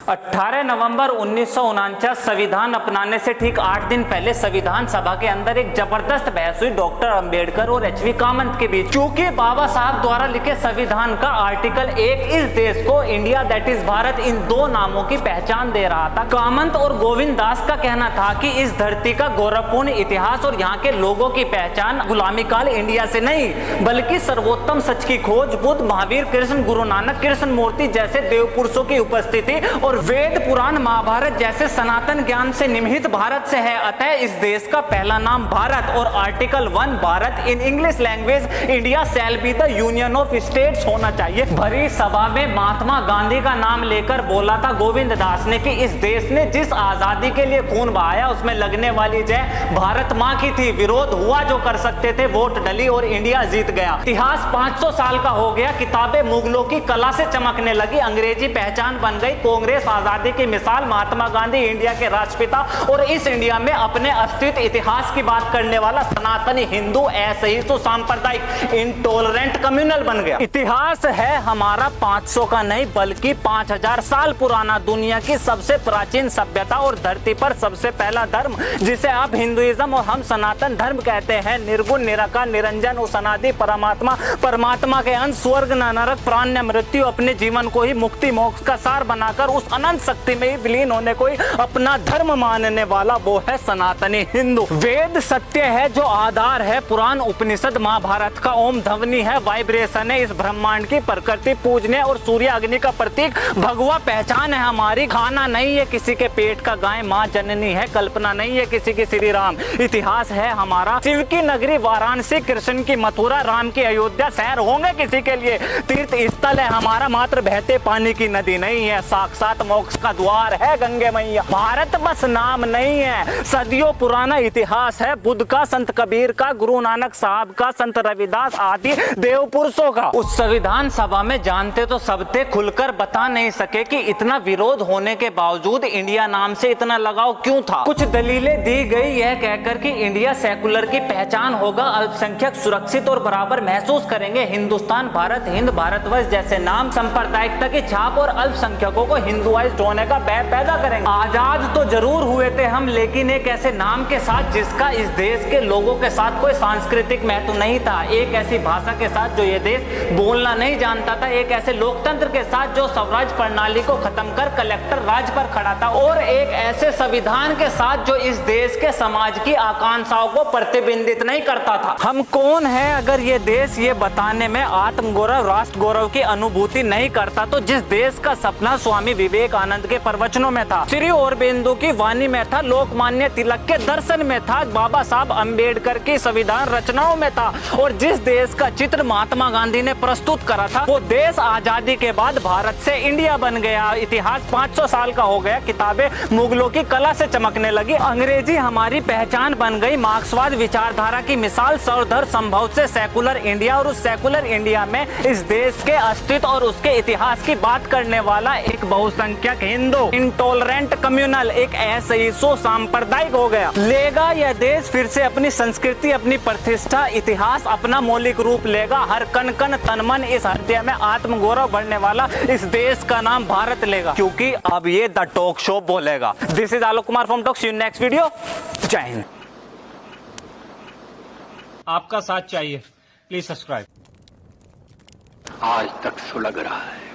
18 नवंबर 1949 संविधान अपनाने से ठीक 8 दिन पहले संविधान सभा के अंदर एक जबरदस्त बहस हुई डॉक्टर अंबेडकर और एचवी कामत के बीच। क्योंकि बाबा साहब द्वारा लिखे संविधान का आर्टिकल 1 इस देश को इंडिया दैट इज भारत इन दो नामों की पहचान दे रहा था। कामत और गोविंद दास का कहना था कि इस धरती का गौरवपूर्ण इतिहास और यहाँ के लोगों की पहचान गुलामी काल इंडिया से नहीं बल्कि सर्वोत्तम सच की खोज, बुद्ध, महावीर, कृष्ण, गुरु नानक, कृष्ण मूर्ति जैसे देव पुरुषों की उपस्थिति और वेद, पुराण, महाभारत जैसे सनातन ज्ञान से निहित भारत से है। अतः इस देश का पहला नाम भारत और article 1 Bharat in English language India shall be the union of states होना चाहिए। भरी सभा में महात्मा गांधी का नाम लेकर बोला था गोविंद दास ने कि इस देश ने जिस आजादी के लिए खून बहाया उसमें लगने वाली जय भारत माँ की थी। विरोध हुआ जो कर सकते थे, वोट डली और इंडिया जीत गया। इतिहास 500 साल का हो गया, किताबें मुगलों की कला से चमकने लगी, अंग्रेजी पहचान बन गई, कांग्रेस आजादी की मिसाल, महात्मा गांधी इंडिया के राष्ट्रपिता और इस इंडिया में अपने अस्तित्व इतिहास की बात करने वाला सनातनी हिंदू ऐसे ही तो सांप्रदायिक इंटॉलरेंट कम्युनल बन गया। इतिहास है हमारा 500 का नहीं बल्कि 5000 साल पुराना, दुनिया की सबसे प्राचीन सभ्यता और धरती पर सबसे पहला धर्म जिसे आप हिंदुइज्म और हम सनातन धर्म कहते हैं। निर्गुण, निराकार, निरंजन और अनादि परमात्मा, परमात्मा के अंश, स्वर्ग न नरक, प्राण न मृत्यु, अपने जीवन को ही मुक्ति मोक्ष का सार बनाकर उस अनंत शक्ति में ही विलीन होने को ही अपना धर्म मानने वाला वो है सनातनी हिंदू। वेद सत्य है जो आधार है, पुराण उपनिषद महाभारत का ओम ध्वनि है, वाइब्रेशन है इस ब्रह्मांड की, प्रकृति पूजने और सूर्य अग्नि का प्रतीक, भगवा पहचान है हमारी, खाना नहीं है किसी के पेट का गाय, माँ जननी है, कल्पना नहीं है किसी की श्री राम। इतिहास है हमारा शिव की नगरी वाराणसी, कृष्ण की मथुरा, राम की अयोध्या, शहर होंगे किसी के लिए तीर्थ स्थल है हमारा, मात्र बहते पानी की नदी नहीं है, साक्षात मोक्ष का द्वार है गंगे मैया। भारत बस नाम नहीं है, सदियों पुराना इतिहास है, बुद्ध का, संत कबीर का, गुरु नानक साहब का, संत रविदास आदि देव पुरुषों का। उस संविधान सभा में जानते तो सब थे, खुलकर बता नहीं सके कि इतना विरोध होने के बावजूद इंडिया नाम से इतना लगाव क्यों था। कुछ दलीलें दी गई यह कहकर कि इंडिया सेकुलर की पहचान होगा, अल्पसंख्यक सुरक्षित और बराबर महसूस करेंगे, हिंदुस्तान, भारत, हिंद, भारतवर्ष जैसे नाम सांप्रदायिकता की छाप और अल्पसंख्यकों को हिंदुआइज्ड होने का भय पैदा करेंगे। आजाद तो जरूर हुए थे हम, लेकिन एक ऐसे नाम के साथ जिसका इस देश के लोगों के साथ कोई सांस्कृतिक महत्व नहीं था, एक ऐसी भाषा के साथ जो ये देश बोलना नहीं जानता था, एक ऐसे लोकतंत्र के साथ जो स्वराज प्रणाली को खत्म कर कलेक्टर राज पर खड़ा था और एक ऐसे संविधान के साथ जो इस देश के समाज की आकांक्षाओं को प्रतिबिंबित नहीं करता था। हम कौन है अगर ये देश ये बताने में आत्म गौरव, राष्ट्र गौरव की अनुभूति नहीं करता तो जिस देश का सपना स्वामी विवेकानंद के प्रवचनों में था, श्री औरबिंदु की वाणी में था, लोकमान्य तिलक के दर्शन में था, बाबा साहब अंबेडकर की संविधान रचनाओं में था और जिस देश का चित्र महात्मा गांधी ने प्रस्तुत करा था वो देश आजादी के बाद भारत से इंडिया बन गया। इतिहास 500 साल का हो गया, किताबें मुगलों की कला से चमकने लगी, अंग्रेजी हमारी पहचान बन गई, मार्क्सवाद विचारधारा की मिसाल, सर्वधर्म संभव से सेकुलर इंडिया और उस सेकुलर इंडिया में इस देश के अस्तित्व और उसके इतिहास की बात करने वाला एक बहुसंख्यक हिंदू इंटॉलरेंट कम्युनल एक ऐसे ही सो सांप्रदायिक हो गया। लेगा यह देश फिर से अपनी संस्कृति, अपनी प्रतिष्ठा, इतिहास अपना मौलिक रूप लेगा, हर कण कण तन मन इस हृदय में आत्म गौरव बढ़ने वाला इस देश का नाम भारत लेगा, क्योंकि अब ये द टॉक शो बोलेगा। This is Alok Kumar from talk, see you next video. जय हिंद। आपका साथ चाहिए, प्लीज सब्सक्राइब। आज तक सुलग रहा है